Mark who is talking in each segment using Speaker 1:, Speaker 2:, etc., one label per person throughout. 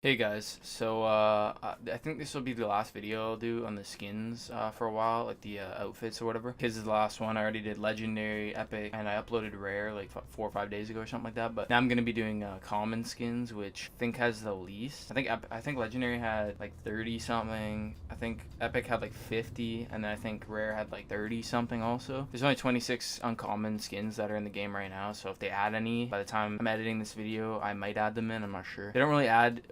Speaker 1: Hey guys, so I think this will be the last video I'll do on the skins for a while, like the outfits or whatever. Because the last one I already did legendary, epic, and I uploaded rare like 4 or 5 days ago or something like that. But now I'm gonna be doing common skins, which I think has the least. I think legendary had like 30 something. I think epic had like 50, and then I think rare had like 30 something also. There's only 26 uncommon skins that are in the game right now, so if they add any by the time I'm editing this video, I might add them in. I'm not sure. They don't really add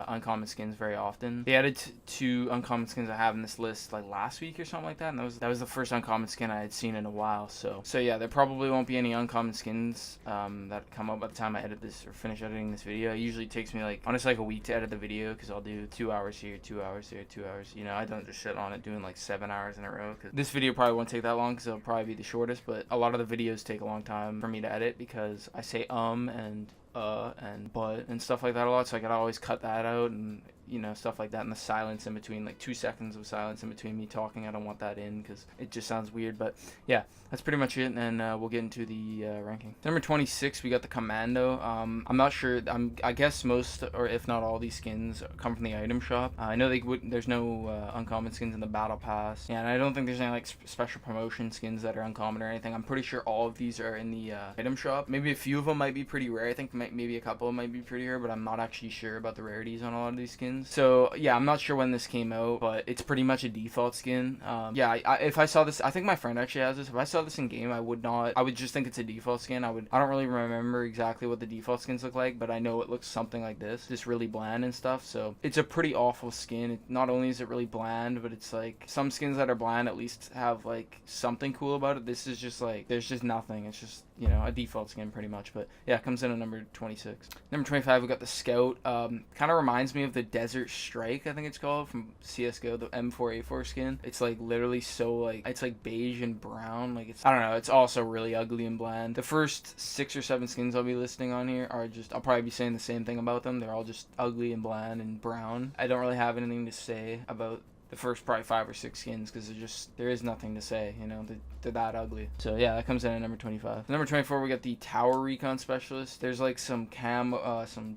Speaker 1: uncommon skins very often. They added 2 uncommon skins I have in this list like last week or something like that, and that was the first uncommon skin I had seen in a while. So yeah, there probably won't be any uncommon skins that come up by the time I edit this or finish editing this video. It usually takes me like honestly like a week to edit the video because I'll do 2 hours here, 2 hours here, 2 hours. You know, I don't just sit on it doing like 7 hours in a row. Cause this video probably won't take that long because it'll probably be the shortest. But a lot of the videos take a long time for me to edit because I say and but and stuff like that a lot, so I gotta always cut that out, and you know, stuff like that, and the silence in between, like 2 seconds of silence in between me talking, I don't want that in because it just sounds weird. But yeah, that's pretty much it, and we'll get into the ranking. Number 26, we got the Commando. I'm not sure, I guess most or if not all these skins come from the item shop. I know there's no uncommon skins in the battle pass, yeah, and I don't think there's any like special promotion skins that are uncommon or anything. I'm pretty sure all of these are in the item shop. Maybe a few of them might be pretty rare. I think maybe a couple might be pretty rare, but I'm not actually sure about the rarities on a lot of these skins. So yeah, I'm not sure when this came out, but it's pretty much a default skin. Yeah, if I saw this, I think my friend actually has this. If I saw this in game, I would just think it's a default skin. I don't really remember exactly what the default skins look like, but I know it looks something like this, just really bland and stuff. So it's a pretty awful skin. Not only is it really bland, but it's like some skins that are bland at least have like something cool about it. This is just like there's just nothing. It's just, you know, a default skin pretty much. But yeah, it comes in at number 26. Number 25, we got the Scout. Kind of reminds me of the Desert Strike, I think it's called, from CSGO, the M4A4 skin. It's like literally so like, it's like beige and brown. Like it's, I don't know, it's also really ugly and bland. The first 6 or 7 skins I'll be listing on here are just, I'll probably be saying the same thing about them. They're all just ugly and bland and brown. I don't really have anything to say about the first probably 5 or 6 skins because there is nothing to say, you know, they're that ugly. So yeah, that comes in at number 25. Number 24, we got the Tower Recon Specialist. There's like some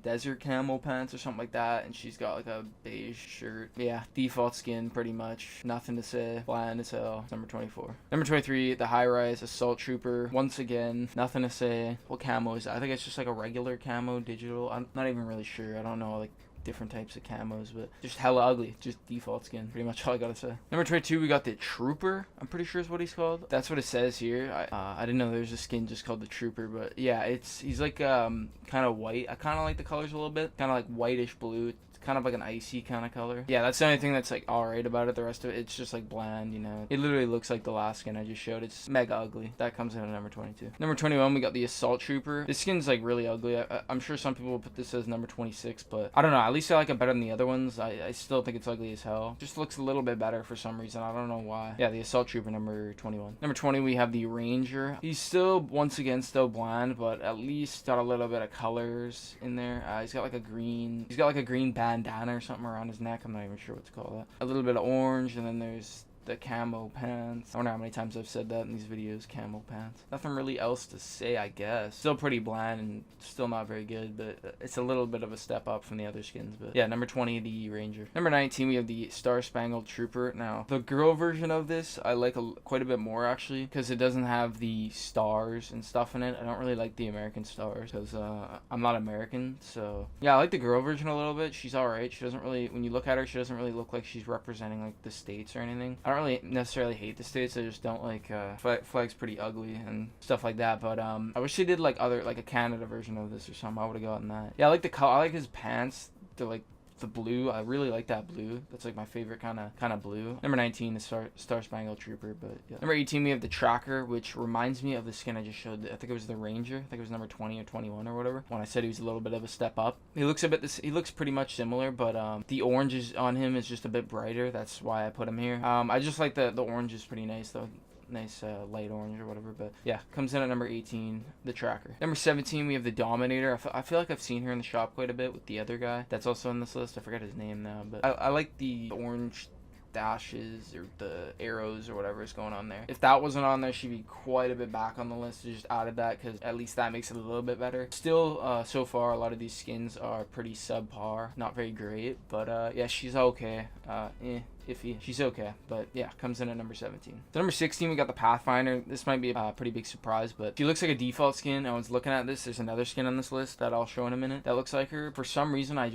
Speaker 1: desert camo pants or something like that, and she's got like a beige shirt. Yeah, default skin pretty much, nothing to say, bland as hell. Number 24. Number 23, the High Rise Assault Trooper. Once again, nothing to say. What camo is that? I think it's just like a regular camo, digital. I'm not even really sure. I don't know like different types of camos, but just hella ugly. Just default skin, pretty much all I gotta say. Number 22, we got the Trooper. I'm pretty sure is what he's called. That's what it says here. I didn't know there's a skin just called the Trooper, but yeah, he's like kind of white. I kind of like the colors a little bit, kind of like whitish blue. Kind of like an icy kind of color. Yeah, that's the only thing that's like alright about it. The rest of it, it's just like bland, you know. It literally looks like the last skin I just showed. It's mega ugly. That comes in at number 22. Number 21, we got the Assault Trooper. This skin's like really ugly. I'm sure some people will put this as number 26, but I don't know. At least I like it better than the other ones. I still think it's ugly as hell. Just looks a little bit better for some reason. I don't know why. Yeah, the Assault Trooper, number 21. Number 20, we have the Ranger. He's still, once again, still bland, but at least got a little bit of colors in there. He's got like a green bandana or something around his neck. I'm not even sure what to call that. A little bit of orange, and then there's the camo pants. I wonder how many times I've said that in these videos, camo pants. Nothing really else to say, I guess. Still pretty bland and still not very good, but it's a little bit of a step up from the other skins. But yeah, number 20, the Ranger. Number 19, we have the Star Spangled Trooper. Now, the girl version of this, I like quite a bit more, actually, because it doesn't have the stars and stuff in it. I don't really like the American stars, because I'm not American, so yeah, I like the girl version a little bit. She's alright. She doesn't really, when you look at her, she doesn't really look like she's representing like the States or anything. I don't really necessarily hate the States. I just don't like flag's pretty ugly and stuff like that. But I wish they did like a Canada version of this or something. I would have gotten that. Yeah, I like the color. I like his pants. They're like the blue. I really like that blue. That's like my favorite kind of blue. Number 19 is Star Spangled Trooper, but yeah. Number 18, we have the Tracker, which reminds me of the skin I just showed. I think it was the Ranger. I think it was number 20 or 21 or whatever. When I said he was a little bit of a step up. He looks pretty much similar, but the orange on him is just a bit brighter. That's why I put him here. I just like the orange is pretty nice though. Nice light orange or whatever, but yeah, comes in at number 18, the Tracker. Number 17, we have the Dominator. I feel like I've seen her in the shop quite a bit with the other guy that's also in this list. I forgot his name now, but I like the orange dashes or the arrows or whatever is going on there. If that wasn't on there, she'd be quite a bit back on the list. I just added that because at least that makes it a little bit better. Still, so far, a lot of these skins are pretty subpar. Not very great, but yeah, she's okay. Iffy. She's okay, but yeah, comes in at number 17. So number 16, we got the Pathfinder. This might be a pretty big surprise, but she looks like a default skin. I was looking at this. There's another skin on this list that I'll show in a minute that looks like her. For some reason, I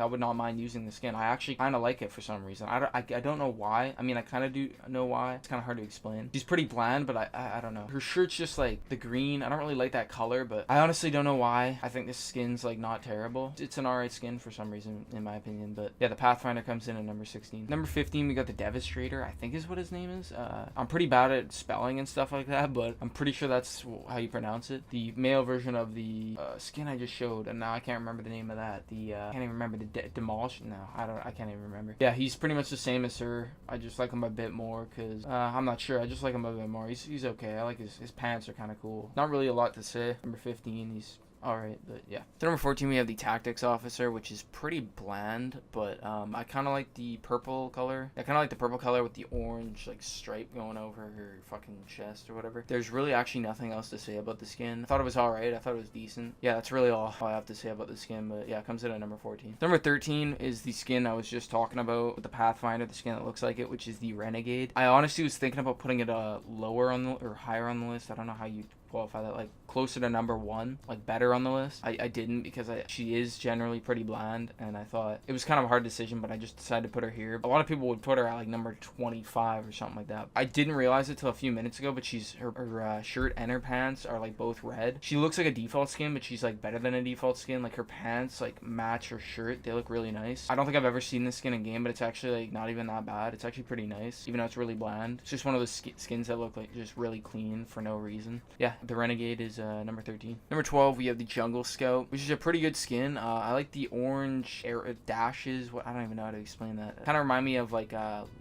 Speaker 1: would not mind using the skin. I actually kind of like it for some reason. I don't know why. I mean, I kind of do know why. It's kind of hard to explain. She's pretty bland, but I don't know. Her shirt's just like the green. I don't really like that color, but I honestly don't know why. I think this skin's like not terrible. It's an alright skin for some reason, in my opinion. But yeah, the Pathfinder comes in at number 16. Number 15, we got the Devastator, I think is what his name is. I'm pretty bad at spelling and stuff like that, but I'm pretty sure that's how you pronounce it. The male version of the skin I just showed, and now I can't remember the name of that. I can't even remember the Demolish. No, I can't even remember. Yeah, he's pretty much the same as her. I just like him a bit more because I'm not sure. I just like him a bit more. He's okay. I like his pants are kind of cool. Not really a lot to say. Number 15, he's alright, but yeah. So number 14, we have the Tactics Officer, which is pretty bland, but I kind of like the purple color. I kind of like the purple color with the orange like stripe going over her fucking chest or whatever. There's really actually nothing else to say about the skin. I thought it was alright. I thought it was decent. Yeah, that's really all I have to say about the skin, but yeah, it comes in at number 14. Number 13 is the skin I was just talking about with the Pathfinder, the skin that looks like it, which is the Renegade. I honestly was thinking about putting it lower on the or higher on the list. I don't know how you qualify that, like closer to number 1, like better on the list. I didn't because she is generally pretty bland, and I thought it was kind of a hard decision, but I just decided to put her here. A lot of people would put her at like number 25 or something like that. I didn't realize it till a few minutes ago, but her shirt and her pants are like both red. She looks like a default skin, but she's like better than a default skin. Like her pants like match her shirt. They look really nice. I don't think I've ever seen this skin in game, but it's actually like not even that bad. It's actually pretty nice, even though it's really bland. It's just one of those skins that look like just really clean for no reason. Yeah, the Renegade is number 13. Number 12, we have the Jungle Scout, which is a pretty good skin. I like the orange dashes. I don't even know how to explain that. Kind of remind me of like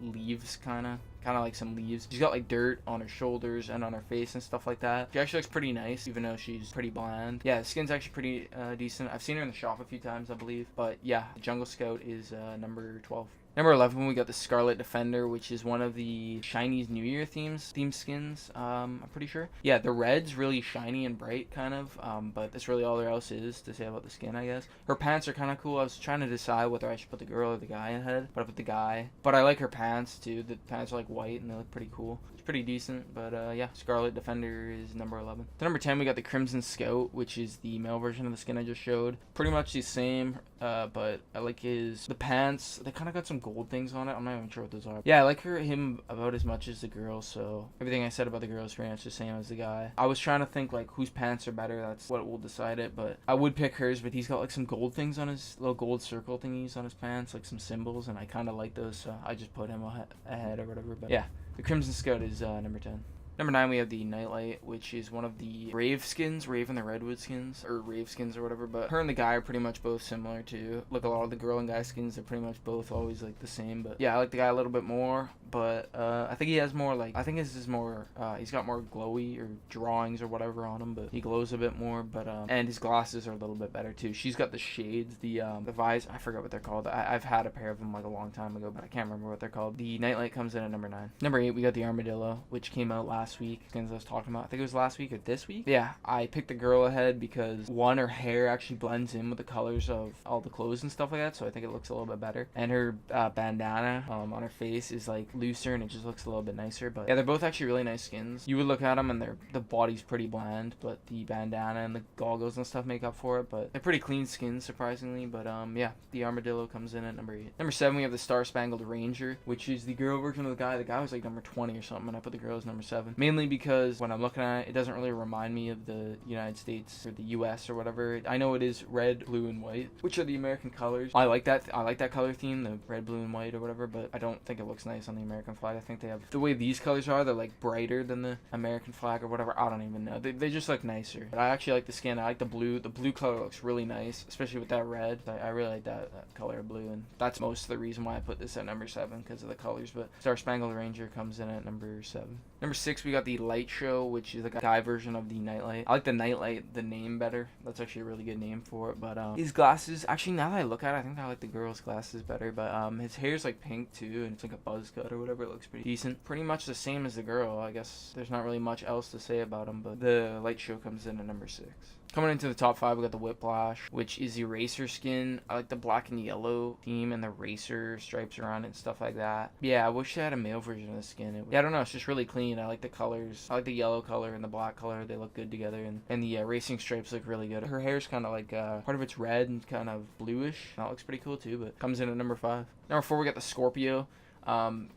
Speaker 1: leaves, kind of like some leaves. She's got like dirt on her shoulders and on her face and stuff like that. She actually looks pretty nice, even though she's pretty bland. Yeah, the skin's actually pretty decent. I've seen her in the shop a few times, I believe. But yeah, the Jungle Scout is number 12. Number 11, we got the Scarlet Defender, which is one of the Chinese New Year theme skins, I'm pretty sure. Yeah, the red's really shiny and bright, kind of, but that's really all there else is to say about the skin, I guess. Her pants are kind of cool. I was trying to decide whether I should put the girl or the guy ahead, but I put the guy. But I like her pants, too. The pants are, like, white, and they look pretty cool. It's pretty decent, but, yeah, Scarlet Defender is number 11. So number 10, we got the Crimson Scout, which is the male version of the skin I just showed. Pretty much the same, but I like the pants. They kind of got some gold things on it. I'm not even sure what those are. Yeah, I like him about as much as the girl, so everything I said about the girl is pretty much the same as the guy. I was trying to think like whose pants are better. That's what will decide it, but I would pick hers, but he's got like some gold things on his little gold circle thingies on his pants, like some symbols, and I kind of like those, so I just put him ahead or whatever. But yeah, the Crimson Scout is number 10. Number 9, we have the Nightlight, which is one of the Rave skins, Rave and the Redwood skins, or Rave skins or whatever, but her and the guy are pretty much both similar too. Look, a lot of the girl and guy skins are pretty much both always like the same, but yeah, I like the guy a little bit more, but I think he has more like, I think his is more, he's got more glowy or drawings or whatever on him, but he glows a bit more, but, and his glasses are a little bit better too. She's got the shades, the visor, I forgot what they're called. I've had a pair of them like a long time ago, but I can't remember what they're called. The Nightlight comes in at number 9. Number 8, we got the Armadillo, which came out last week. Skins I was talking about. I think it was last week or this week. Yeah, I picked the girl ahead because one, her hair actually blends in with the colors of all the clothes and stuff like that, so I think it looks a little bit better. And her bandana on her face is like looser and it just looks a little bit nicer. But yeah, they're both actually really nice skins. You would look at them and the body's pretty bland, but the bandana and the goggles and stuff make up for it. But they're pretty clean skins, surprisingly. But yeah, the Armadillo comes in at number 8. Number 7, we have the Spangled Ranger, which is the girl version of the guy. The guy was like number 20 or something, and I put the girl as number 7. Mainly because when I'm looking at it, it doesn't really remind me of the United States or the US or whatever. I know it is red, blue, and white, which are the American colors. I like that color theme, the red, blue, and white or whatever, but I don't think it looks nice on the American flag. I think they have the way these colors are. They're like brighter than the American flag or whatever. I don't even know. They just look nicer. But I actually like the skin. I like the blue. The blue color looks really nice, especially with that red. I really like that color of blue, and that's most of the reason why I put this at number 7 because of the colors. But Spangled Ranger comes in at number 7. Number 6, we got the Light Show, which is like a guy version of the Nightlight. I like the Nightlight, the name better. That's actually a really good name for it. But his glasses, actually now that I look at it, I think I like the girl's glasses better. But his hair's like pink too, and it's like a buzz cut or whatever. It looks pretty decent. Pretty much the same as the girl. I guess there's not really much else to say about him. But the Light Show comes in at number 6. Coming into the top 5, we got the Whiplash, which is the racer skin. I like the black and yellow theme and the racer stripes around it and stuff like that. Yeah, I wish they had a male version of the skin. Yeah, I don't know. It's just really clean. I like the colors. I like the yellow color and the black color. They look good together. And the racing stripes look really good. Her hair's kind of like, part of it's red and kind of bluish. That looks pretty cool too, but comes in at number 5. Number 4, we got the Scorpio.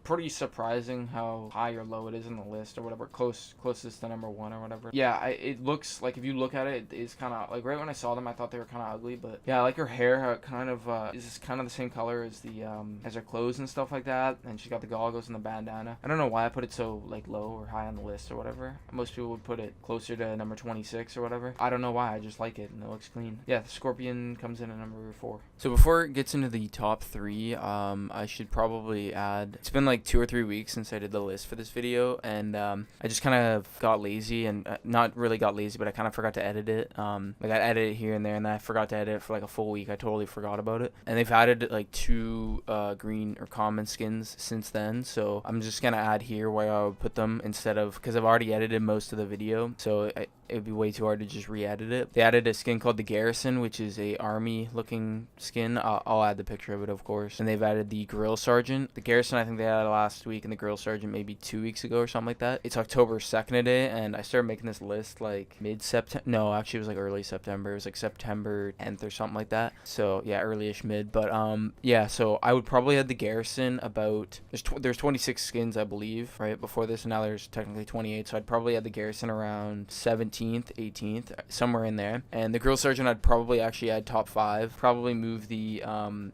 Speaker 1: Pretty surprising how high or low it is in the list or whatever, closest to number 1 or whatever. Yeah, it looks like, if you look at it, it's kind of like, right when I saw them I thought they were kind of ugly, but yeah, I like her hair, how it kind of is kind of the same color as the as her clothes and stuff like that, and she's got the goggles and the bandana. I don't know why I put it so like low or high on the list or whatever. Most people would put it closer to number 26 or whatever. I don't know why, I just like it and it looks clean. Yeah, the Scorpion comes in at number 4. So before it gets into the top 3, I should probably add, it's been like 2 or 3 weeks since I did the list for this video, and I just kind of got lazy, and not really got lazy, but I kind of forgot to edit it. Like I edited it here and there, and then I forgot to edit it for like a full week. I totally forgot about it, and they've added like 2 green or common skins since then, so I'm just gonna add here where I would put them instead of, because I've already edited most of the video, so it would be way too hard to just re-edit it. They added a skin called the Garrison, which is a army looking skin. I'll add the picture of it, of course. And they've added the Grill Sergeant. The Garrison I think they added last week, and the Grill Sergeant maybe 2 weeks ago or something like that. It's October 2nd today, and I started making this list like mid-September. No, actually it was like early September. It was like September 10th or something like that. So yeah, early-ish mid. But yeah, so I would probably add the Garrison about, there's 26 skins I believe, right, before this, and now there's technically 28. So I'd probably add the Garrison around 17th, 18th, somewhere in there. And the Grill Sergeant I'd probably actually add top 5. Probably move the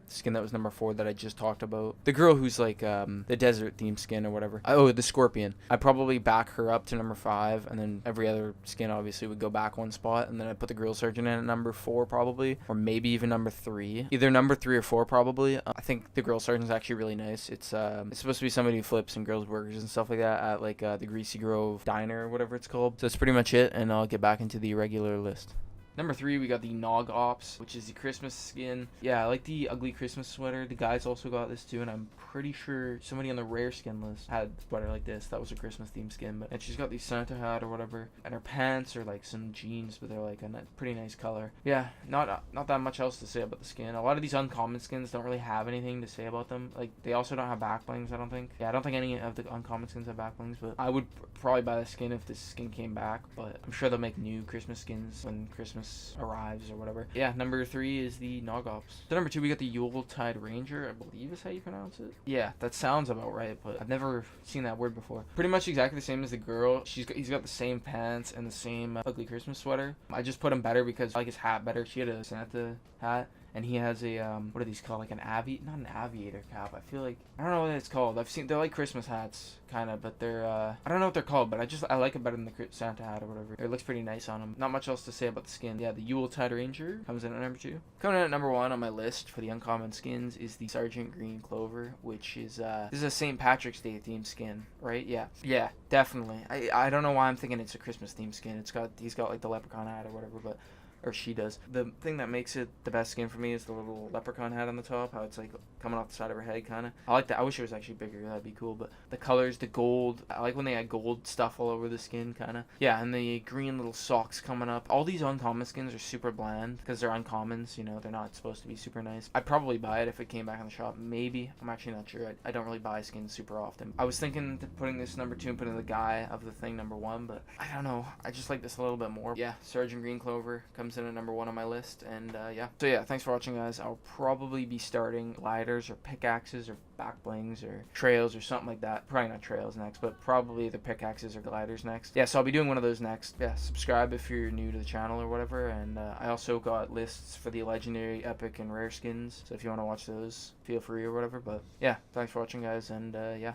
Speaker 1: skin that was number 4 that I just talked about. The girl who's like the desert theme skin or whatever. Oh, the Scorpion. I'd probably back her up to number 5, and then every other skin obviously would go back 1 spot, and then I'd put the Grill Sergeant in at number 4 probably, or maybe even number 3. Either number 3 or 4 probably. I think the Grill Sergeant's actually really nice. It's supposed to be somebody who flips and grills burgers and stuff like that at like the Greasy Grove Diner or whatever it's called. So that's pretty much it, and I'll get back into the regular list. Number 3, we got the Nog Ops, which is the Christmas skin. Yeah, I like the ugly Christmas sweater. The guys also got this too, and I'm pretty sure somebody on the rare skin list had a sweater like this. That was a Christmas themed skin. And she's got the Santa hat or whatever, and her pants are like some jeans, but they're like a pretty nice color. Yeah, not that much else to say about the skin. A lot of these uncommon skins don't really have anything to say about them. Like, they also don't have back blings, I don't think. Yeah, I don't think any of the uncommon skins have back blings, but I would probably buy the skin if this skin came back, but I'm sure they'll make new Christmas skins when Christmas arrives or whatever. Yeah, number 3 is the Nog Ops. So number 2, we got the Yuletide Ranger, I believe is how you pronounce it. Yeah, that sounds about right, but I've never seen that word before. Pretty much exactly the same as the girl. He's got the same pants and the same ugly Christmas sweater. I just put him better because I like his hat better. She had a Santa hat, and he has a what are these called, like not an aviator cap. I feel like, I don't know what it's called. They're like Christmas hats kind of, but they're I don't know what they're called, but I like it better than the Santa hat or whatever. It looks pretty nice on him. Not much else to say about the skin. Yeah, the Yuletide Ranger comes in at number 2. Coming in at number 1 on my list for the uncommon skins is the Sargent Green Clover, which is this is a St. Patrick's Day themed skin, right? Yeah, definitely. I don't know why I'm thinking it's a Christmas themed skin. He's got like the leprechaun hat or whatever, but or she does. The thing that makes it the best skin for me is the little leprechaun hat on the top, how it's like coming off the side of her head kind of. I like that. I wish it was actually bigger. That'd be cool. But the colors, the gold, I like when they had gold stuff all over the skin kind of. Yeah, and the green little socks coming up. All these uncommon skins are super bland because they're uncommons, you know, they're not supposed to be super nice. I'd probably buy it if it came back in the shop. Maybe. I'm actually not sure. I don't really buy skins super often. I was thinking putting this number 2 and putting the guy of the thing number 1, but I don't know. I just like this a little bit more. Yeah, Sargent Green Clover comes in at number 1 on my list, and yeah. So yeah, thanks for watching, guys. I'll probably be starting gliders or pickaxes or back blings or trails or something like that. Probably not trails next, but probably the pickaxes or gliders next. Yeah, so I'll be doing one of those next. Yeah, subscribe if you're new to the channel or whatever, and I also got lists for the legendary, epic, and rare skins, so if you want to watch those, feel free or whatever. But yeah, thanks for watching, guys, and yeah.